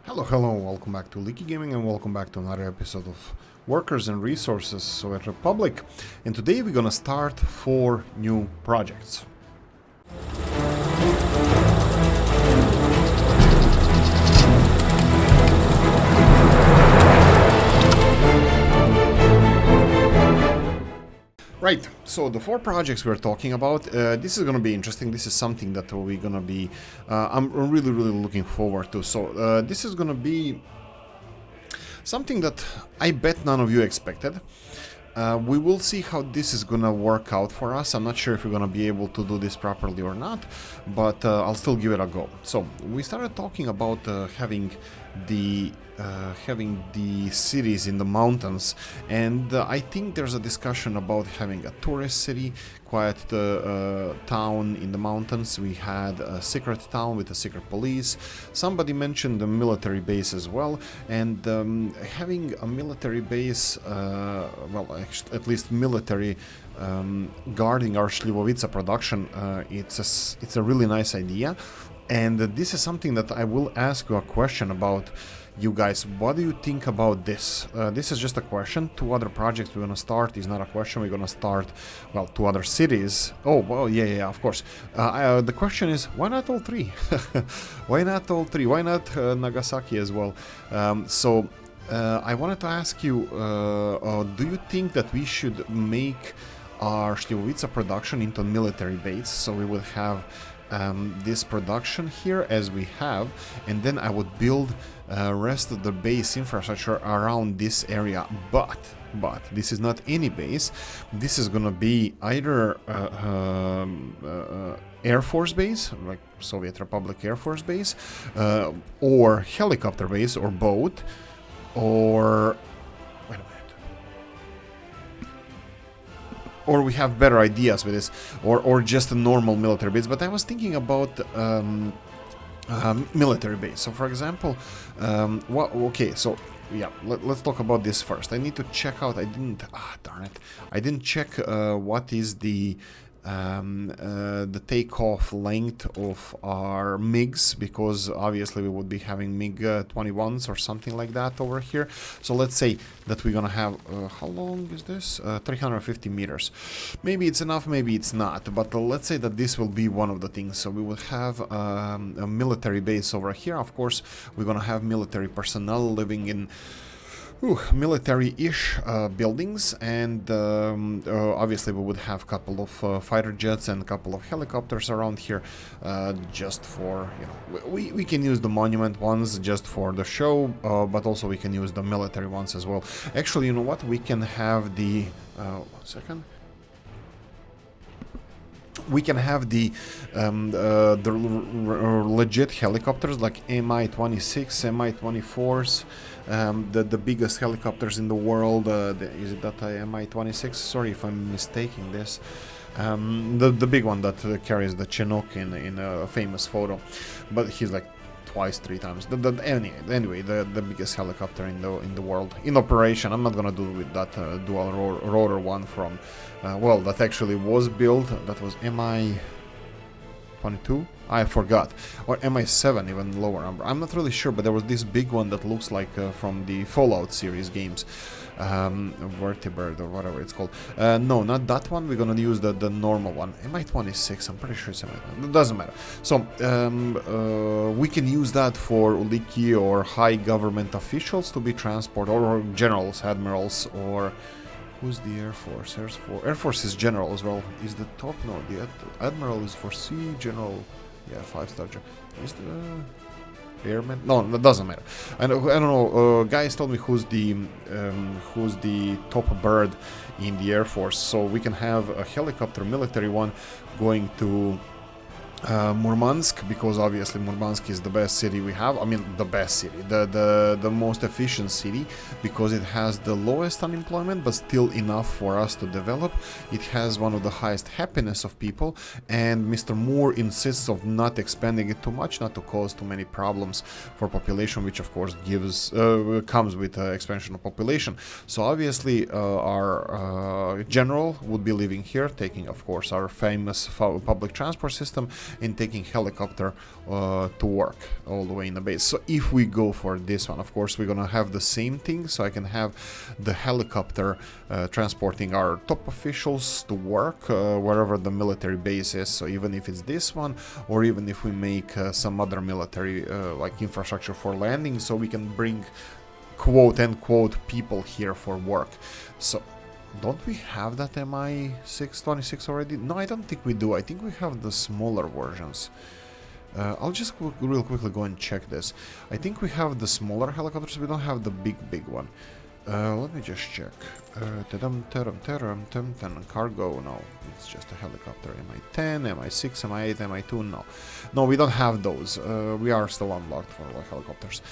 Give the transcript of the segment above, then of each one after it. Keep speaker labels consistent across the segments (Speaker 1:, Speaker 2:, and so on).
Speaker 1: Hello, welcome back to Oolykee Gaming and welcome back to another episode of Workers and Resources Soviet Republic. And today we're gonna start 4 new projects. Right, so the 4 projects we're talking about, this is going to be interesting. This is something that we're going to be, I'm really looking forward to. So this is going to be something that I bet none of you expected. We will see how this is gonna work out for us. I'm not sure if we're gonna be able to do this properly or not, but I'll still give it a go. So we started talking about having the cities in the mountains, and I think there's a discussion about having a tourist city, quiet town in the mountains. We had a secret town with a secret police. Somebody mentioned the military base as well, and having a military base, at least military guarding our Slivovica production, it's a really nice idea. And this is something that I will ask you a question about. You guys, what do you think about this? This is just a question. 2 other projects we're gonna start is not a question. We're gonna start, 2 other cities. Oh, well, yeah, of course. The question is, why not all 3? Why not all 3? Why not Nagasaki as well? I wanted to ask you, do you think that we should make our Slivovica production into a military base, so we would have this production here as we have, and then I would build rest of the base infrastructure around this area, but this is not any base. This is gonna be either Air Force base, like Soviet Republic Air Force base, or helicopter base, or boat, or wait a minute. Or we have better ideas with this, or just a normal military base. But I was thinking about military base. So, for example, let's talk about this first. I need to check out. I didn't check what is the takeoff length of our MiGs, because obviously we would be having MiG-21s or something like that over here. So let's say that we're gonna have, how long is this? 350 meters. Maybe it's enough, maybe it's not, but let's say that this will be one of the things. So we will have a military base over here. Of course, we're gonna have military personnel living in military-ish buildings, and obviously we would have a couple of fighter jets and a couple of helicopters around here, just for, we can use the monument ones just for the show, but also we can use the military ones as well. Actually, you know what, we can have the one second. We can have the legit helicopters like Mi-26, Mi-24s, the biggest helicopters in the world. Is it that Mi-26? Sorry if I'm mistaking this. The big one that carries the Chinook in a famous photo, but he's like twice, 3 times. Anyway, the biggest helicopter in the world in operation. I'm not gonna do with that dual rotor one from that actually was built. That was Mi-22. I forgot, or Mi-7, even lower number. I'm not really sure, but there was this big one that looks like from the Fallout series games, Vertibird or whatever it's called. No, not that one. We're gonna use the normal one, Mi-26. I'm pretty sure it's Mi-26. It doesn't matter. So we can use that for Oolykee or high government officials to be transported, or generals, admirals, or who's the Air Force? Air Force is general as well. Is the top? No, the admiral is for sea. General. Yeah, 5-star. Is the airman? No, that doesn't matter. I don't know. Guys told me who's the top bird in the Air Force. So we can have a helicopter, military one, going to Murmansk, because obviously Murmansk is the best city we have. I mean, the best city, the most efficient city, because it has the lowest unemployment, but still enough for us to develop. It has one of the highest happiness of people, and Mr. Moore insists of not expanding it too much, not to cause too many problems for population, which of course comes with expansion of population. So obviously our general would be living here, taking of course our famous public transport system, and taking helicopter to work all the way in the base. So if we go for this one, of course we're gonna have the same thing, so I can have the helicopter transporting our top officials to work wherever the military base is. So even if it's this one, or even if we make some other military like infrastructure for landing, so we can bring quote-unquote people here for work. So don't we have that Mi-626 already? No, I don't think we do. I think we have the smaller versions. I'll just real quickly go and check this. I think we have the smaller helicopters, we don't have the big one. Let me just check. Cargo, no, it's just a helicopter. Mi-10, Mi-6, Mi-8, Mi-2, no. No, we don't have those. We are still unlocked for like helicopters.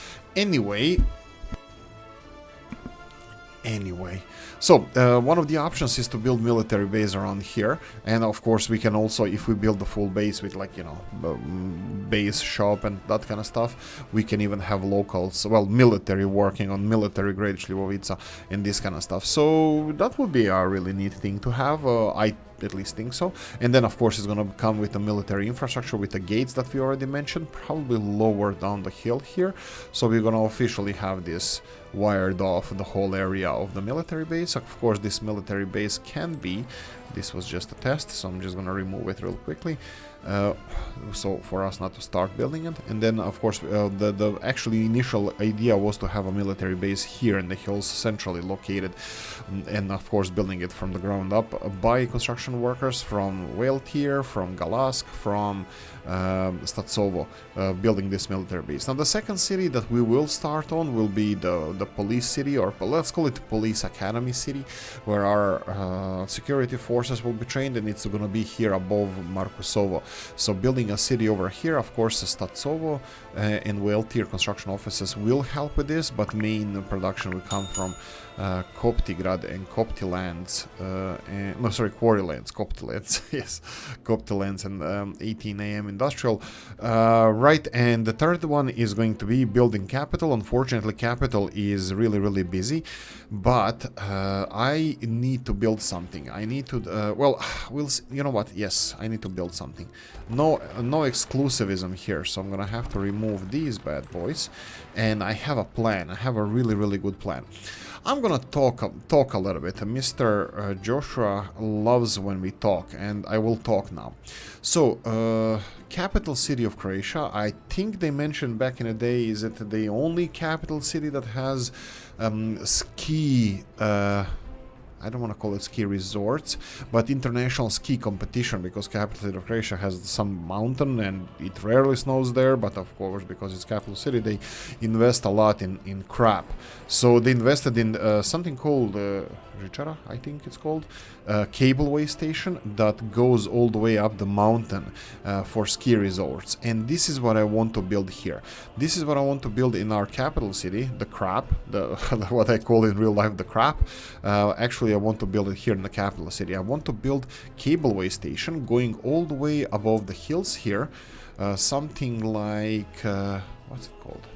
Speaker 1: Anyway, so one of the options is to build military base around here, and of course we can also, if we build the full base with like, you know, base shop and that kind of stuff, we can even have locals, well, military working on military grade Slivovica and this kind of stuff. So that would be a really neat thing to have. I at least think so. And then of course it's gonna come with the military infrastructure with the gates that we already mentioned, probably lower down the hill here. So we're gonna officially have this wired off the whole area of the military base. Of course this military base can be, this was just a test, so I'm just gonna remove it real quickly, so for us not to start building it. And then of course the actually initial idea was to have a military base here in the hills, centrally located, and of course building it from the ground up by construction workers from Whale Tier, from Galask, from Statsovo, building this military base. Now the second city that we will start on will be the police city, or let's call it police academy city, where our security forces will be trained, and it's going to be here above Markusovo. So building a city over here, of course Statsovo and Whale Tier construction offices will help with this, but main production will come from Koptigrad and Koptilands, no sorry, Quarrylands, Koptilands, yes, Koptilands and 18 AM Industrial, right. And the third one is going to be building capital. Unfortunately, capital is really busy, but I need to build something. I need to, well, we'll see. You know what? Yes, I need to build something. No exclusivism here, so I'm gonna have to remove these bad boys. And I have a plan. I have a really good plan. I'm gonna talk a little bit. Mr. Joshua loves when we talk, and I will talk now. So, capital city of Croatia, I think they mentioned back in the day, is it the only capital city that has ski, I don't want to call it ski resorts, but international ski competition, because capital city of Croatia has some mountain and it rarely snows there, but of course because it's capital city they invest a lot in crap. So they invested in something called Žičara, I think it's called, Cableway Station that goes all the way up the mountain for ski resorts. And this is what I want to build here. This is what I want to build in our capital city, the crap, what I call in real life the crap. Actually, I want to build it here in the capital city. I want to build Cableway Station going all the way above the hills here, something like, what's it called?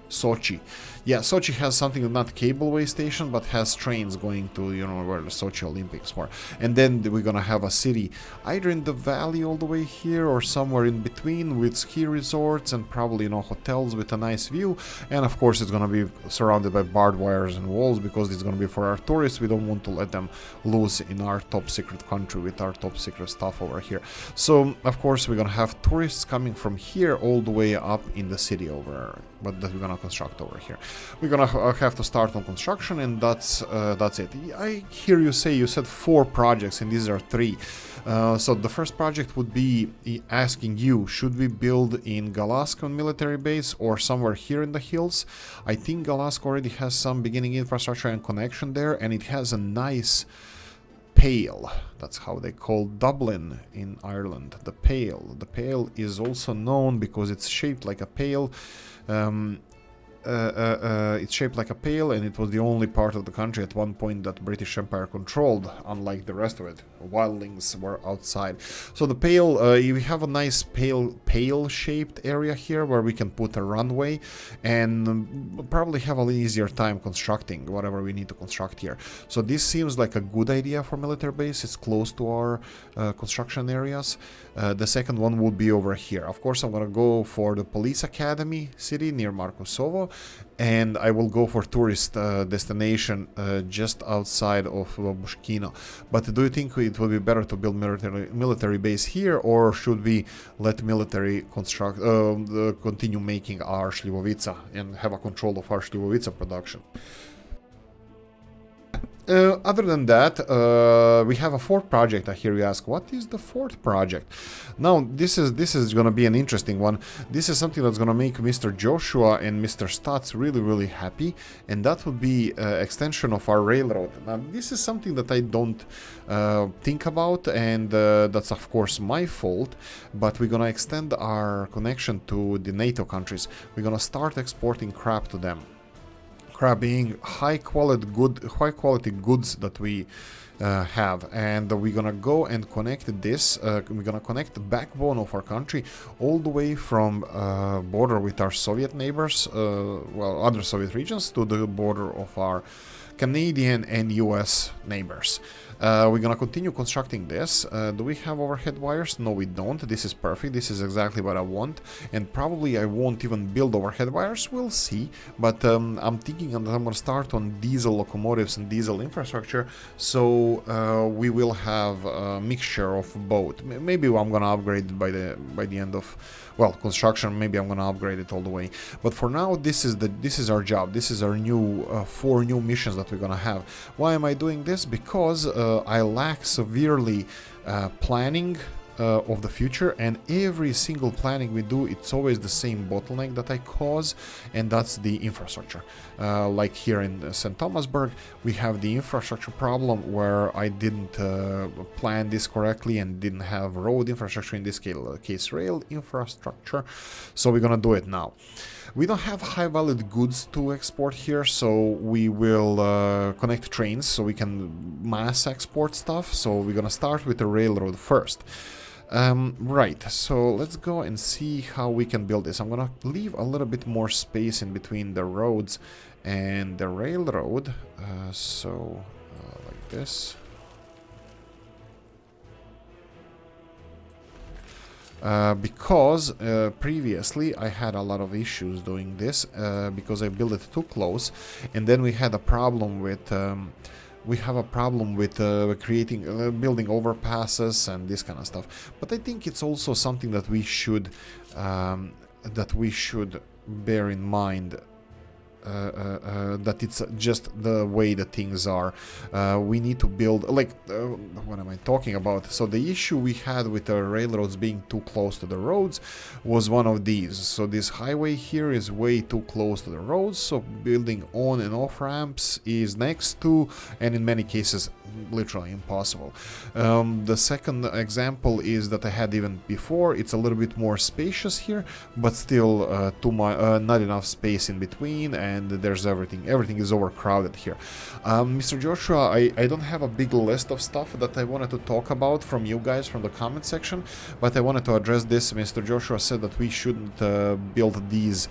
Speaker 1: Sochi. Yeah, Sochi has something, not Cableway Station, but has trains going to, you know, where the Sochi Olympics were. And then we're gonna have a city either in the valley all the way here or somewhere in between with ski resorts and probably, you know, hotels with a nice view. And of course it's gonna be surrounded by barbed wires and walls, because it's gonna be for our tourists. We don't want to let them loose in our top secret country with our top secret stuff over here. So of course we're gonna have tourists coming from here all the way up in the city over, but that we're gonna construct over here. We're gonna have to start on construction, and that's it. I hear you say you said 4 projects, and these are 3. So the first project would be asking you, should we build in Galask on military base or somewhere here in the hills? I think Galask already has some beginning infrastructure and connection there, and it has a nice pale. That's how they call Dublin in Ireland, the pale. The pale is also known because it's shaped like a pail. it's shaped like a pail, and it was the only part of the country at one point that British Empire controlled, unlike the rest of it. Wildlings were outside. So the pail, we have a nice pail-shaped area here where we can put a runway, and probably have an easier time constructing whatever we need to construct here. So this seems like a good idea for military base. It's close to our construction areas. The second one would be over here. Of course, I'm gonna go for the police academy city near Markusovo, and I will go for tourist destination just outside of Bushkino. But do you think it would be better to build military base here, or should we let military construct continue making our Shlivovica and have a control of our Shlivovica production? Other than that, we have a fourth project. I hear you ask, what is the fourth project? Now, this is going to be an interesting one. This is something that's going to make Mr. Joshua and Mr. Stutz really happy, and that would be extension of our railroad. Now, this is something that I don't think about, and that's of course my fault, but we're going to extend our connection to the NATO countries. We're going to start exporting crap to them. Crap being high quality goods that we have, and we're gonna go and connect this. We're gonna connect the backbone of our country all the way from border with our Soviet neighbors, well, other Soviet regions, to the border of our Canadian and US neighbors. We're gonna continue constructing this. Do we have overhead wires? No, we don't. This is perfect. This is exactly what I want, and probably I won't even build overhead wires. We'll see, but I'm thinking that I'm gonna start on diesel locomotives and diesel infrastructure, so we will have a mixture of both. Maybe I'm gonna upgrade by the end of, well, construction. Maybe I'm gonna upgrade it all the way, but for now this is our job. This is our new 4 new missions that we're gonna have. Why am I doing this? Because I lack severely planning of the future, and every single planning we do, it's always the same bottleneck that I cause, and that's the infrastructure. Like here in St. Thomasburg, we have the infrastructure problem where I didn't plan this correctly and didn't have road infrastructure, in this case rail infrastructure, so we're gonna do it now. We don't have high-valued goods to export here, so we will connect trains so we can mass export stuff. So we're gonna start with the railroad first. Right, so let's go and see how we can build this. I'm gonna leave a little bit more space in between the roads and the railroad, like this. Because previously I had a lot of issues doing this because I built it too close, and then we had a problem with creating building overpasses and this kind of stuff. But I think it's also something that we should bear in mind. That it's just the way the things are. We need to build, like, what am I talking about? So the issue we had with the railroads being too close to the roads was one of these. So this highway here is way too close to the roads, so building on and off ramps is next to, and in many cases, literally impossible. The second example is that I had even before. It's a little bit more spacious here, but still not enough space in between, and there's everything is overcrowded here. Mr. Joshua, I don't have a big list of stuff that I wanted to talk about from you guys from the comment section, but I wanted to address this. Mr. Joshua said that we shouldn't build these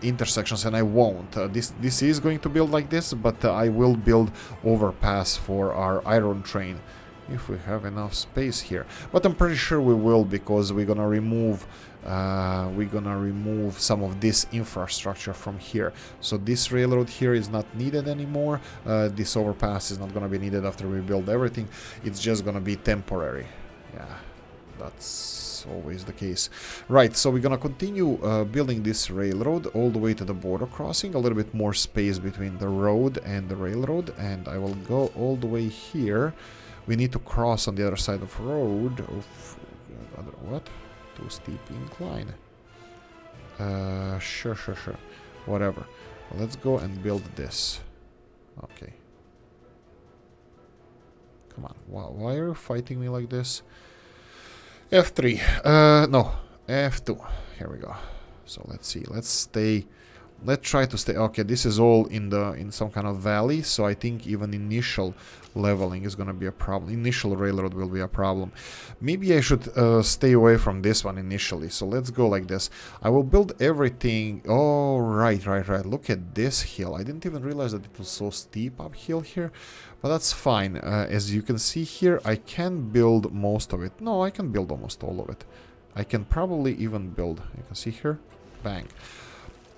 Speaker 1: intersections, and I won't. This is going to build like this, but I will build overpass for our iron train if we have enough space here. But I'm pretty sure we will, because we're gonna remove some of this infrastructure from here. So this railroad here is not needed anymore. This overpass is not gonna be needed after we build everything. It's just gonna be temporary. Yeah, that's always the case. Right, so we're gonna continue building this railroad all the way to the border crossing. A little bit more space between the road and the railroad, and I will go all the way here. We need to cross on the other side of the road. What? Too steep incline. Sure. Whatever. Let's go and build this. Okay. Come on. Why are you fighting me like this? F3. No. F2. Here we go. So let's see. Let's stay Let's try to stay. Okay, this is all in some kind of valley, so I think even initial leveling is gonna be a problem. Initial railroad will be a problem. Maybe I should stay away from this one initially. So let's go like this. I will build everything. Oh, right. Look at this hill. I didn't even realize that it was so steep uphill here, but that's fine. As you can see here, I can build most of it. No, I can build almost all of it. I can probably even build. You can see here, bang.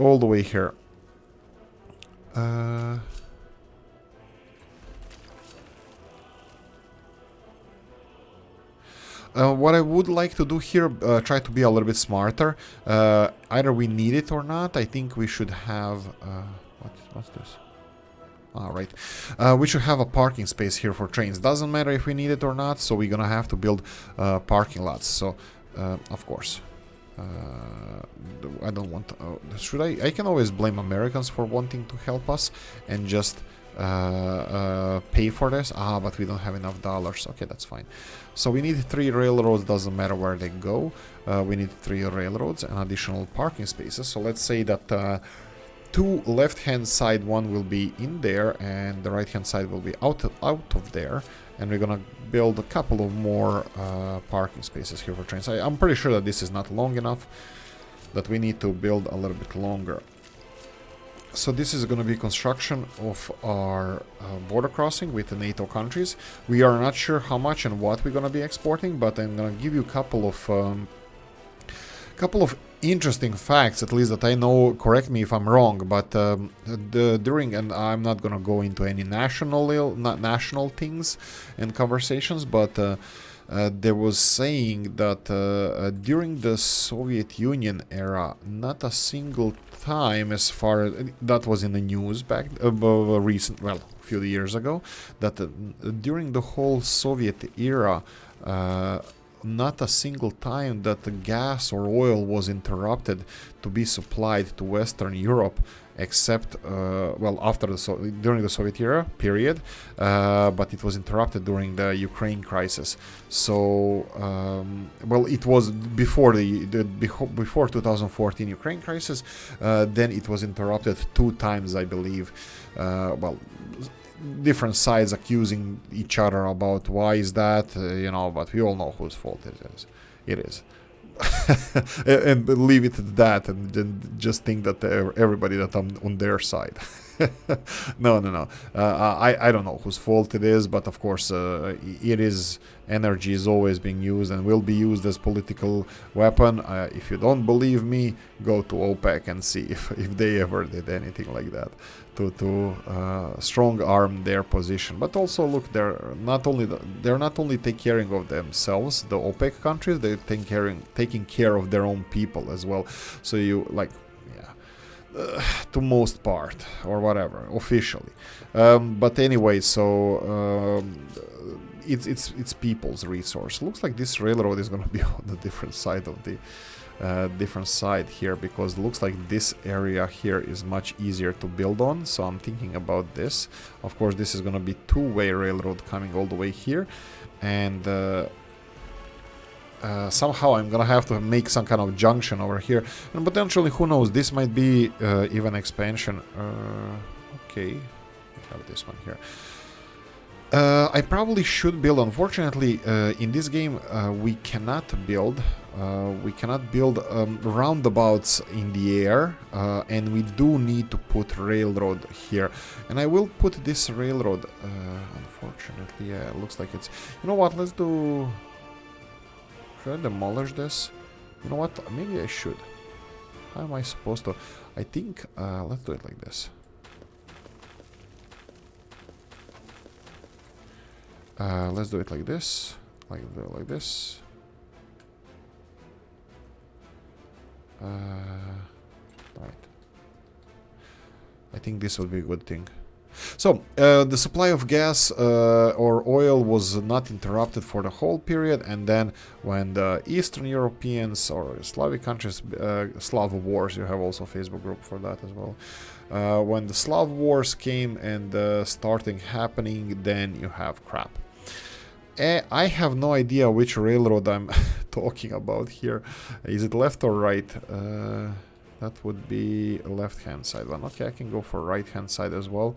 Speaker 1: All the way here. What I would like to do here, try to be a little bit smarter. Either we need it or not. I think we should have... what's this? Ah, right. We should have a parking space here for trains. Doesn't matter if we need it or not, so we're gonna have to build parking lots. So, of course. I don't want to, should I can always blame Americans for wanting to help us and just pay for this. But we don't have enough dollars. Okay, that's fine. So we need 3 railroads, doesn't matter where they go. We need 3 railroads and additional parking spaces. So let's say that 2 left-hand side, 1 will be in there and the right-hand side will be out of there. And we're gonna build a couple of more parking spaces here for trains. I'm pretty sure that this is not long enough, that we need to build a little bit longer. So this is gonna be construction of our border crossing with the NATO countries. We are not sure how much and what we're gonna be exporting, but I'm gonna give you a couple of interesting facts, at least that I know. Correct me if I'm wrong, but and I'm not gonna go into any national things and conversations, but there was saying that during the Soviet Union era, not a single time, as far as that was in the news back a few years ago, that during the whole Soviet era, not a single time that the gas or oil was interrupted to be supplied to Western Europe, except during the Soviet era period, but it was interrupted during the Ukraine crisis. So it was before before 2014 Ukraine crisis. Then it was interrupted 2 times, I believe. Different sides accusing each other about why is that, but we all know whose fault it is. It is. And leave it at that, and then just think that everybody that I'm on their side. No. I don't know whose fault it is, but of course it is. Energy is always being used and will be used as political weapon. If you don't believe me, go to OPEC and see if they ever did anything like that to strong arm their position. But also look, they're not only taking care of themselves, the OPEC countries, they're taking care of their own people as well. So to most part, or whatever, officially. But anyway, so it's people's resource. Looks like this railroad is going to be on the different side of the here, because it looks like this area here is much easier to build on. So I'm thinking about this. Of course, this is going to be 2-way railroad coming all the way here, and somehow I'm gonna have to make some kind of junction over here, and potentially, who knows, this might be even expansion. Okay, we have this one here. I probably should build. Unfortunately, in this game, we cannot build roundabouts in the air, and we do need to put railroad here. And I will put this railroad. Unfortunately, yeah, it looks like it's. You know what? Let's do. Should I demolish this? You know what? Maybe I should. How am I supposed to? I think. Let's do it like this. Let's do it like this. Like this. Right. I think this would be a good thing. So, the supply of gas or oil was not interrupted for the whole period, and then when the Eastern Europeans or Slavic countries, Slav wars, you have also a Facebook group for that as well. When the Slav wars came and starting happening, then you have crap. I have no idea which railroad I'm talking about here. Is it left or right? That would be left-hand side one. Okay, I can go for right-hand side as well.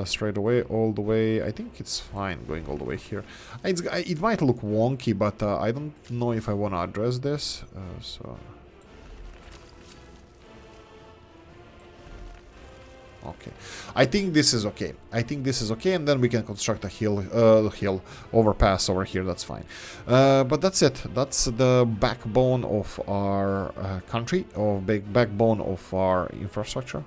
Speaker 1: Straight away, all the way. I think it's fine going all the way here. It might look wonky, but I don't know if I want to address this. Okay, I think this is okay. I think this is okay, and then we can construct a hill overpass over here. That's fine. But that's it. That's the backbone of our country, or backbone of our infrastructure.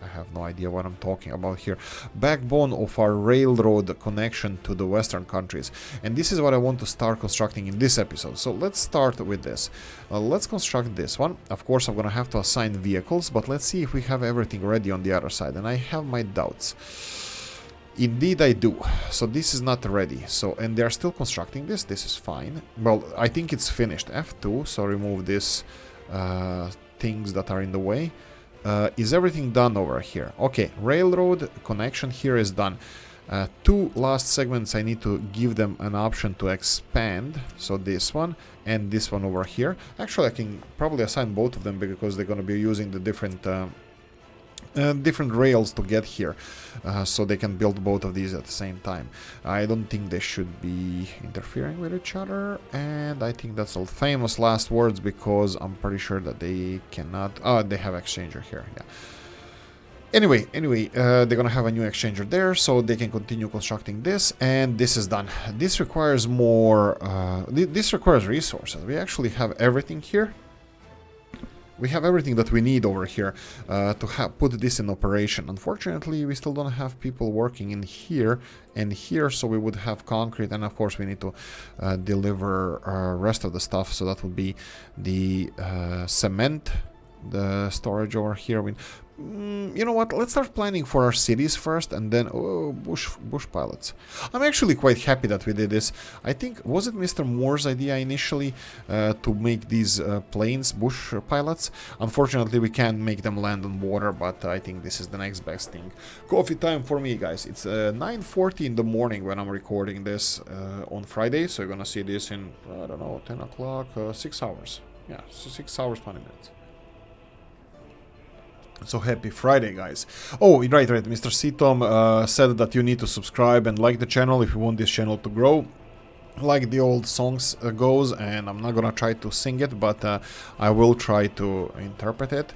Speaker 1: I have no idea what I'm talking about here. Backbone of our railroad connection to the Western countries. And this is what I want to start constructing in this episode. So let's start with this. Let's construct this one. Of course, I'm going to have to assign vehicles, but let's see if we have everything ready on the other side. And I have my doubts. Indeed, I do. So this is not ready. So, and they're still constructing this. This is fine. Well, I think it's finished. F2. So remove this things that are in the way. Is everything done over here? Okay, railroad connection here is done. Two last segments, I need to give them an option to expand. So this one and this one over here. Actually, I can probably assign both of them because they're going to be using the different rails to get here, so they can build both of these at the same time. I don't think they should be interfering with each other, and I think that's all famous last words because I'm pretty sure that they cannot. Oh, they have exchanger here. Yeah. Anyway, they're gonna have a new exchanger there, so they can continue constructing this, and this is done. This requires more. This requires resources. We actually have everything here. We have everything that we need over here to put this in operation. Unfortunately, we still don't have people working in here and here, so we would have concrete, and of course we need to deliver rest of the stuff. So that would be the cement, the storage over here. You know what? Let's start planning for our cities first, and then bush pilots. I'm actually quite happy that we did this. I think, was it Mr. Moore's idea initially to make these planes bush pilots? Unfortunately, we can't make them land on water, but I think this is the next best thing. Coffee time for me, guys. It's 9:40 in the morning when I'm recording this on Friday, so you're gonna see this in, I don't know, 10 o'clock, 6 hours. Yeah, 6 hours, 20 minutes. So happy Friday, guys. Oh, right, Mr. Seatom said that you need to subscribe and like the channel if you want this channel to grow. Like the old songs goes, and I'm not gonna try to sing it, but I will try to interpret it.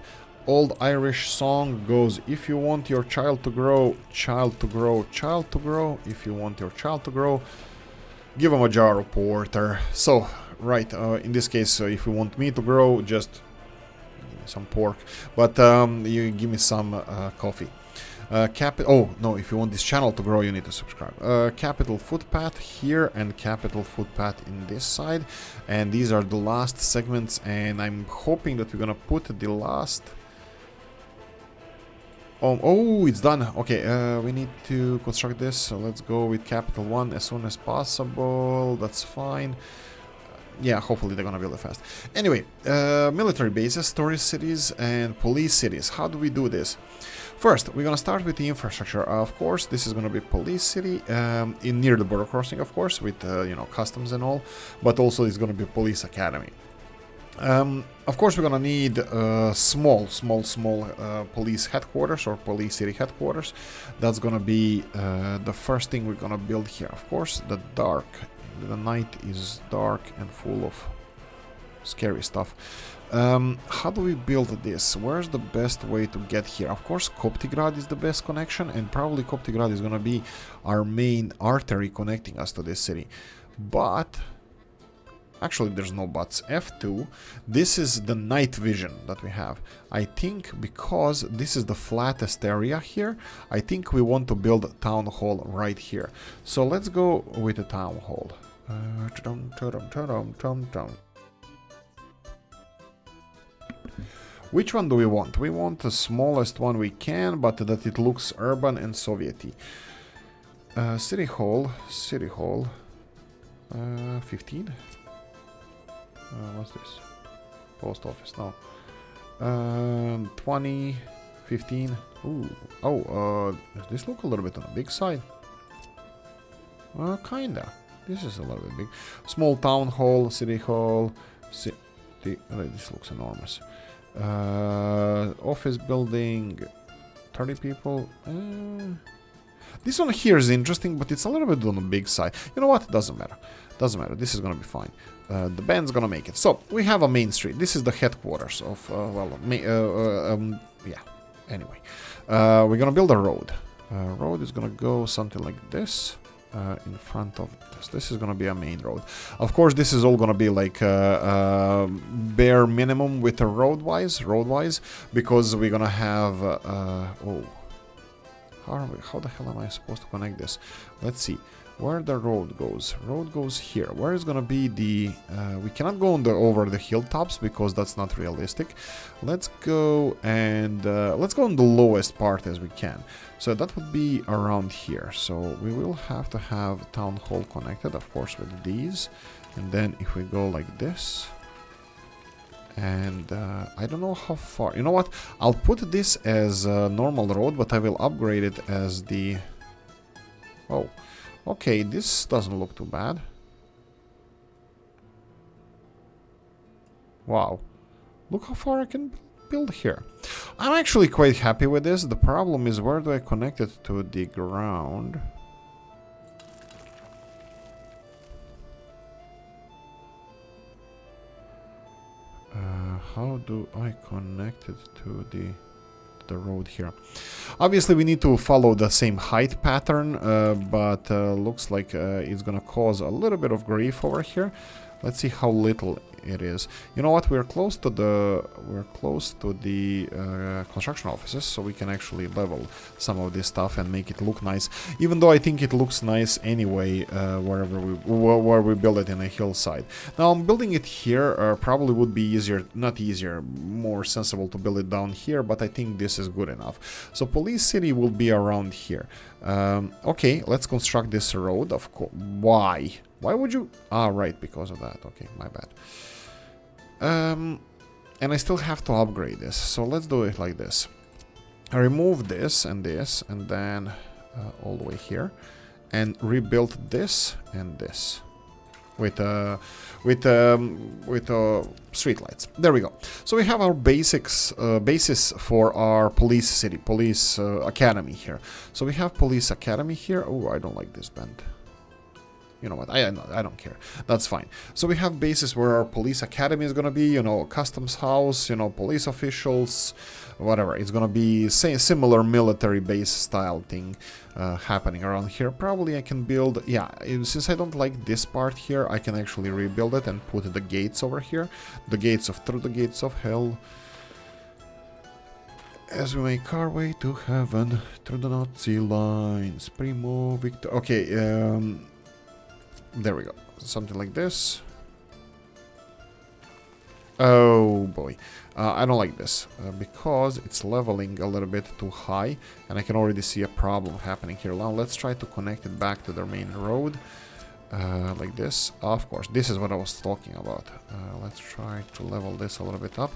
Speaker 1: Old Irish song goes, if you want your child to grow, child to grow, child to grow. If you want your child to grow, give him a jar of porter. So, right, in this case, if you want me to grow, just some pork, but you give me some coffee. Oh no, if you want this channel to grow, you need to subscribe. Capital footpath here and capital footpath in this side, and these are the last segments, and I'm hoping that we're gonna put the last. Oh, it's done. Okay, we need to construct this, so let's go with capital 1 as soon as possible. That's fine. Yeah, hopefully they're gonna build it fast. Anyway, military bases, tourist cities, and police cities. How do we do this? First, we're gonna start with the infrastructure. Of course, this is gonna be police city in near the border crossing, of course, with you know, customs and all. But also, it's gonna be police academy. Of course, we're gonna need small police headquarters or police city headquarters. That's gonna be the first thing we're gonna build here. Of course, the dark. The night is dark and full of scary stuff. How do we build this? Where's the best way to get here? Of course, Koptigrad is the best connection, and probably Koptigrad is gonna be our main artery connecting us to this city. But actually, there's no buts. F2. This is the night vision that we have. I think because this is the flattest area here, I think we want to build a town hall right here. So let's go with the town hall. Which one do we want? We want the smallest one we can, but that it looks urban and Soviety. City hall. 15. What's this? Post office, no. 20, 15. Ooh. Oh, does this look a little bit on the big side? Kinda. This is a little bit big. Small town hall, city hall. This looks enormous. Office building, 30 people. This one here is interesting, but it's a little bit on the big side. You know what? Doesn't matter. Doesn't matter. This is gonna be fine. The band's gonna make it. So we have a main street. This is the headquarters of yeah. Anyway, we're gonna build a road. Road is gonna go something like this. In front of this. This is gonna be a main road. Of course, this is all gonna be like bare minimum with a road-wise, because we're gonna have. Oh, how the hell am I supposed to connect this? Let's see. Where the road goes. Road goes here. Where is gonna be the? We cannot go on the over the hilltops because that's not realistic. Let's go and let's go on the lowest part as we can. So that would be around here. So we will have to have town hall connected, of course, with these. And then if we go like this, and I don't know how far. You know what? I'll put this as a normal road, but I will upgrade it as the. Oh. Okay, this doesn't look too bad. Wow. Look how far I can build here. I'm actually quite happy with this. The problem is, where do I connect it to the ground? How do I connect it to the road here? Obviously we need to follow the same height pattern, but looks like it's gonna cause a little bit of grief over here. Let's see how little it is. You know what? We're close to the construction offices, so we can actually level some of this stuff and make it look nice. Even though I think it looks nice anyway, where we build it in a hillside. Now I'm building it here. Probably would be easier, not easier, more sensible to build it down here. But I think this is good enough. So Police City will be around here. Okay, let's construct this road. Of course. Why? Why would you? Ah, right, because of that. Okay, my bad. And I still have to upgrade this. So let's do it like this. I remove this, and then all the way here, and rebuild this and this with street lights. There we go. So we have our basis for our police academy here. So we have police academy here. Oh, I don't like this bend. You know what, I don't care. That's fine. So we have bases where our police academy is gonna be, you know, customs house, you know, police officials, whatever. It's gonna be similar military base style thing happening around here. Probably I can build, yeah, since I don't like this part here, I can actually rebuild it and put the gates over here. Through the gates of hell. As we make our way to heaven, through the Nazi lines, Primo Victor. Okay, there we go. Something like this. Oh boy. I don't like this because it's leveling a little bit too high, and I can already see a problem happening here. Now let's try to connect it back to the main road like this. Of course, this is what I was talking about. Let's try to level this a little bit up.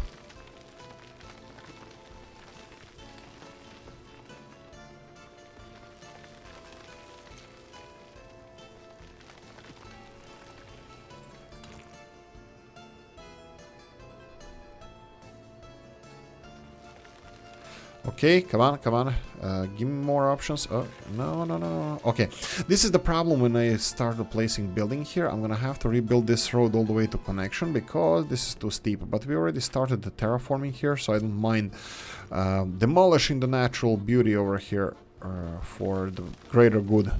Speaker 1: Okay, come on. Give me more options. Oh, no. Okay, this is the problem when I start replacing building here. I'm gonna have to rebuild this road all the way to connection because this is too steep. But we already started the terraforming here, so I don't mind demolishing the natural beauty over here for the greater good.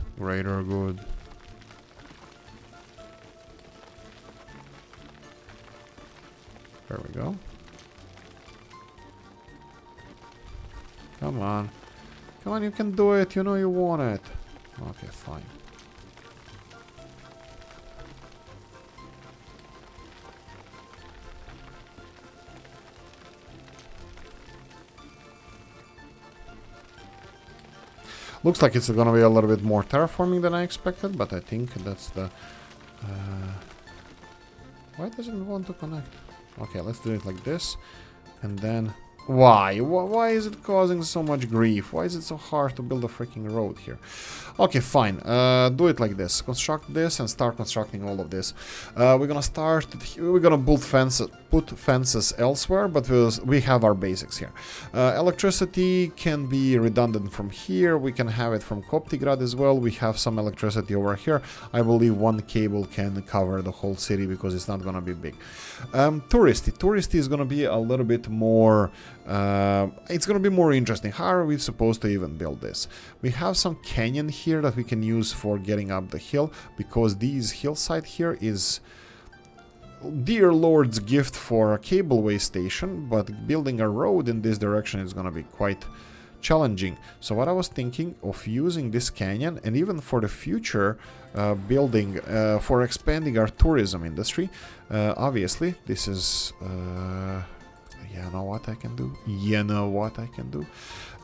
Speaker 1: There we go. Come on, you can do it, you know you want it. Okay, fine. Looks like it's gonna be a little bit more terraforming than I expected, but I think that's the... Why doesn't it want to connect? Okay, let's do it like this, and then Why? Why is it causing so much grief? Why is it so hard to build a freaking road here? Okay, fine. Do it like this. Construct this and start constructing all of this. We're gonna start. We're gonna build fences, put fences elsewhere, but we have our basics here. Electricity can be redundant from here. We can have it from Koptigrad as well. We have some electricity over here. I believe one cable can cover the whole city because it's not gonna be big. Touristy. Touristy is gonna be a little bit more. It's gonna be more interesting. How are we supposed to even build this? We have some canyon here that we can use for getting up the hill, because this hillside here is dear Lord's gift for a Cableway Station, but building a road in this direction is gonna be quite challenging. So what I was thinking of using this canyon, and even for the future building, for expanding our tourism industry, obviously this is you know what I can do? You know what I can do?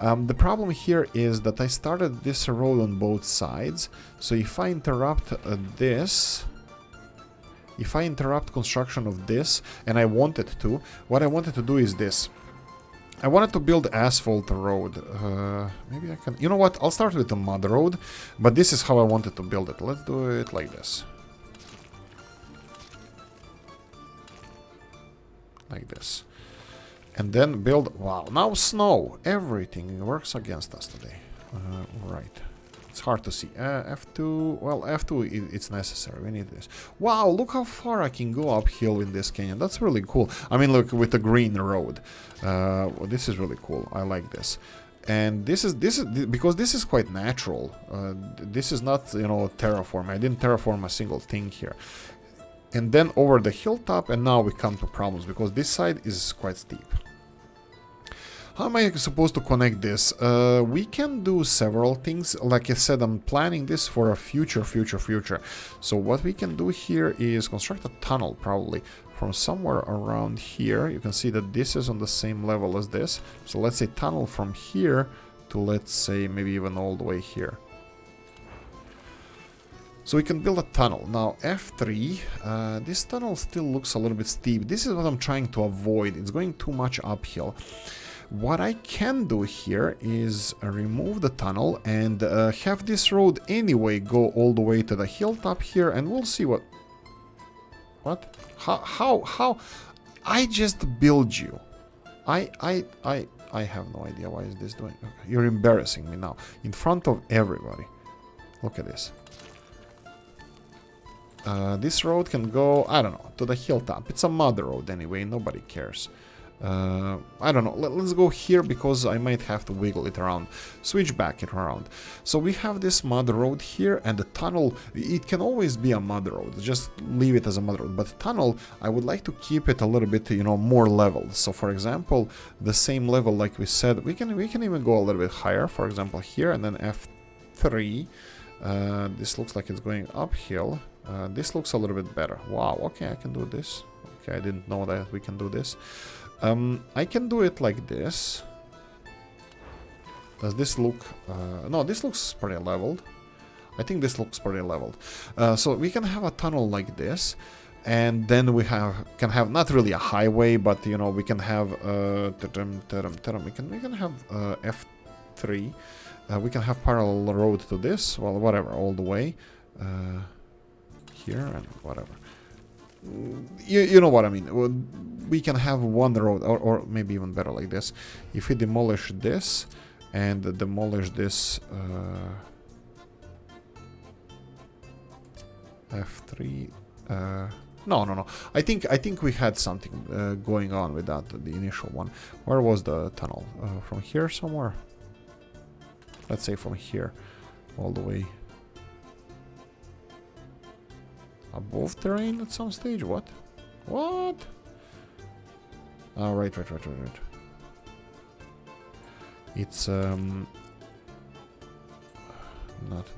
Speaker 1: The problem here is that I started this road on both sides, so if I interrupt this, if I interrupt construction of this, and I wanted to, what I wanted to do is this. I wanted to build asphalt road. Maybe I can... You know what? I'll start with the mud road, but this is how I wanted to build it. Let's do it like this. Like this. And then build... Wow, now snow. Everything works against us today. Right. It's hard to see. F2... Well, F2, it's necessary. We need this. Wow, look how far I can go uphill in this canyon. That's really cool. I mean, look, with the green road. Well, this is really cool. I like this. And this is because this is quite natural. This is not, you know, terraform. I didn't terraform a single thing here. And then over the hilltop, and now we come to problems, because this side is quite steep. How am I supposed to connect this? We can do several things. Like I said, I'm planning this for a future. So what we can do here is construct a tunnel, probably, from somewhere around here. You can see that this is on the same level as this. So let's say tunnel from here to, let's say, maybe even all the way here. So we can build a tunnel. Now F3, this tunnel still looks a little bit steep. This is what I'm trying to avoid. It's going too much uphill. What I can do here is remove the tunnel and have this road anyway go all the way to the hilltop here, and we'll see what... What? How? I just build you. I have no idea why is this doing. Okay, you're embarrassing me now in front of everybody. Look at this. This road can go, I don't know, to the hilltop. It's a mud road anyway, nobody cares. I don't know, let's go here because I might have to wiggle it around, switch back it around. So we have this mud road here, and the tunnel, it can always be a mud road, just leave it as a mud road. But the tunnel, I would like to keep it a little bit, you know, more leveled. So for example, the same level like we said, we can even go a little bit higher, for example here, and then F3. This looks like it's going uphill. This looks a little bit better. Wow, okay, I can do this. Okay, I didn't know that we can do this. I can do it like this. Does this look... no, this looks pretty leveled. I think this looks pretty leveled. So we can have a tunnel like this. And then we can have not really a highway, but, you know, we can have... we can have F3. We can have parallel road to this. Well, whatever, all the way. Here and whatever. You know what I mean. We can have one road, or maybe even better like this. If we demolish this and demolish this F3. No. I think we had something going on with that, the initial one. Where was the tunnel? From here somewhere? Let's say from here all the way. Above terrain at some stage? What? What? Oh, right. It's not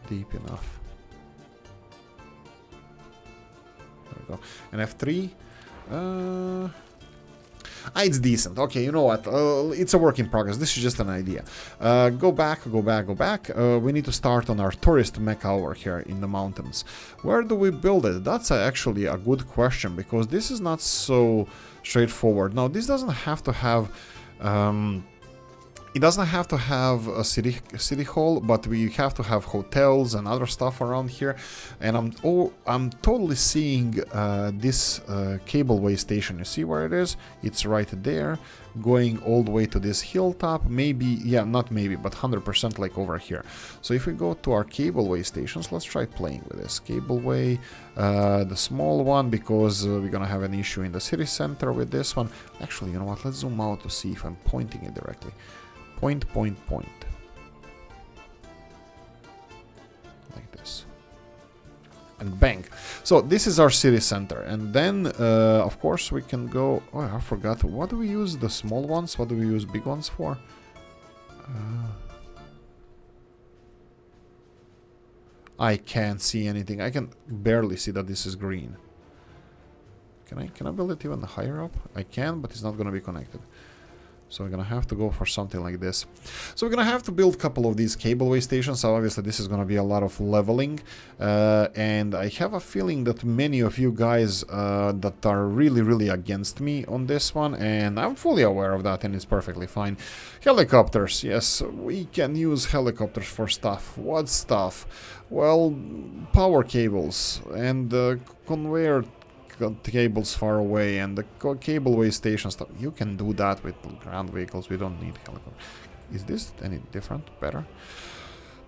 Speaker 1: deep enough. There we go. And F3. It's decent. Okay, you know what? It's a work in progress. This is just an idea. Go back. We need to start on our tourist mecca over here in the mountains. Where do we build it? That's actually a good question, because this is not so straightforward. Now, this doesn't have to have It doesn't have to have a city hall, but we have to have hotels and other stuff around here. And I'm totally seeing this Cableway Station. You see where it is? It's right there, going all the way to this hilltop. Maybe, yeah, not maybe, but 100% like over here. So if we go to our Cableway stations, let's try playing with this. Cableway, the small one, because we're gonna have an issue in the city center with this one. Actually, you know what? Let's zoom out to see if I'm pointing it directly. Point. Like this. And bang. So this is our city center. And then, of course, we can go... Oh, I forgot. What do we use the small ones? What do we use big ones for? I can't see anything. I can barely see that this is green. Can I build it even higher up? I can, but it's not going to be connected. So we're gonna have to go for something like this. So we're gonna have to build a couple of these Cableway stations. So obviously this is gonna be a lot of leveling. And I have a feeling that many of you guys that are really against me on this one. And I'm fully aware of that, and it's perfectly fine. Helicopters. Yes, we can use helicopters for stuff. What stuff? Well, power cables and conveyor cables far away, and the Cableway station stuff. You can do that with ground vehicles. We don't need helicopters. Is this any different? Better?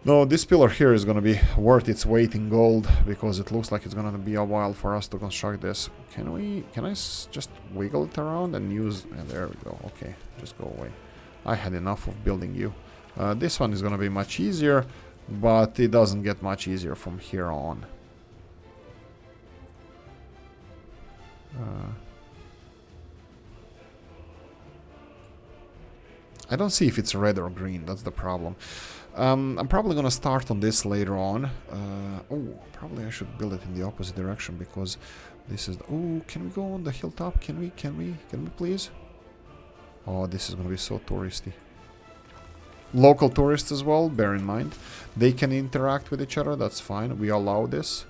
Speaker 1: No, this pillar here is going to be worth its weight in gold, because it looks like it's going to be a while for us to construct this. Can I just wiggle it around and use... there we go. Okay, just go away. I had enough of building you. This one is going to be much easier, but it doesn't get much easier from here on. I don't see if it's red or green, that's the problem. I'm probably gonna start on this later on. Oh, probably I should build it in the opposite direction, because this is... Oh, can we go on the hilltop? Can we please? Oh, this is gonna be so touristy. Local tourists as well, bear in mind. They can interact with each other, that's fine. We allow this.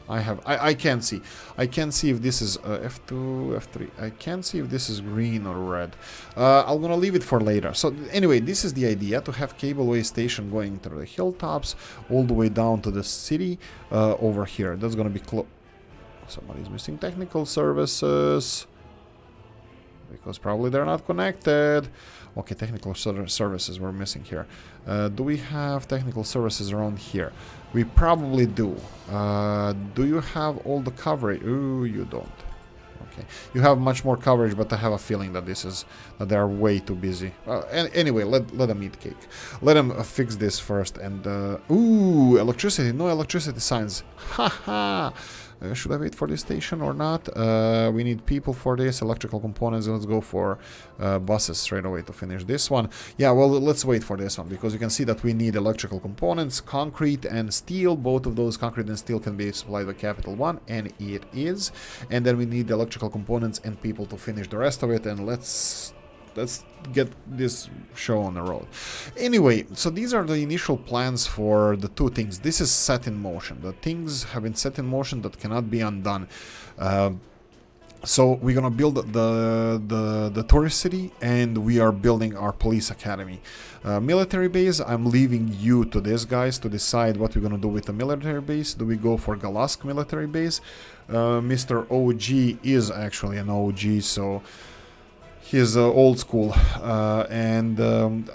Speaker 1: I can't see. I can't see if this is F2, F3. I can't see if this is green or red. I'm gonna leave it for later. So anyway, this is the idea, to have Cableway Station going through the hilltops all the way down to the city over here. That's gonna be close. Somebody's missing technical services, because probably they're not connected. Okay, technical services we're missing here. Do we have technical services around here? We probably do. Do you have all the coverage? Ooh, you don't. Okay, you have much more coverage, but I have a feeling that that they are way too busy. Anyway, let them eat cake. Let them fix this first. And ooh, electricity. No electricity signs. Haha. Should I wait for this station or not? We need people for this, electrical components. Let's go for buses straight away to finish this one. Yeah, well, let's wait for this one, because you can see that we need electrical components, concrete and steel. Both of those, concrete and steel, can be supplied by Capital One, and it is. And then we need electrical components and people to finish the rest of it. And let's get this show on the road. Anyway, so these are the initial plans for the two things. This is set in motion. The things have been set in motion that cannot be undone. So we're gonna build the tourist city, and we are building our police academy. Military base, I'm leaving you to this, guys, to decide what we're gonna do with the military base. Do we go for Galask military base? Mr. OG is actually an OG, so he's old school, and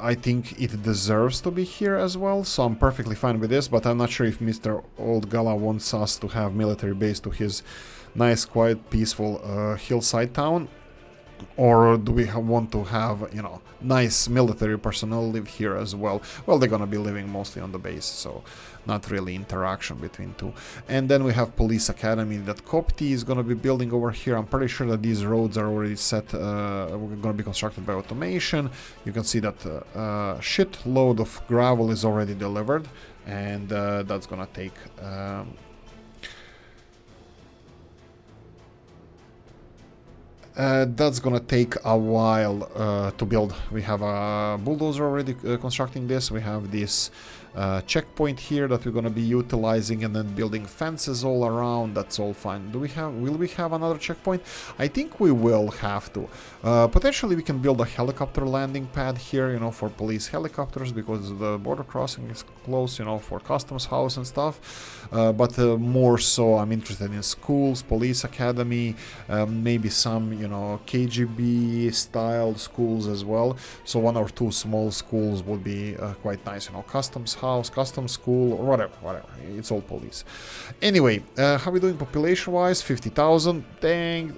Speaker 1: I think it deserves to be here as well, so I'm perfectly fine with this. But I'm not sure if Mr. Old Gala wants us to have military base to his nice, quiet, peaceful hillside town, or do we want to have, you know, nice military personnel live here as well? Well, they're gonna be living mostly on the base, so not really interaction between two. And then we have police academy that Copti is gonna be building over here. I'm pretty sure that these roads are already set, gonna be constructed by automation. You can see that shit load of gravel is already delivered, and that's gonna take That's gonna take a while to build. We have a bulldozer already constructing this. We have this checkpoint here that we're gonna be utilizing, and then building fences all around. That's all fine. Will we have another checkpoint? I think we will have to. Potentially we can build a helicopter landing pad here, you know, for police helicopters, because the border crossing is close, you know, for customs house and stuff. But more so I'm interested in schools, police academy, maybe some, you know, KGB style schools as well. So 1 or 2 small schools would be quite nice, you know, customs house, custom school, or whatever. It's all police. Anyway, how are we doing population wise? 50,000. Dang.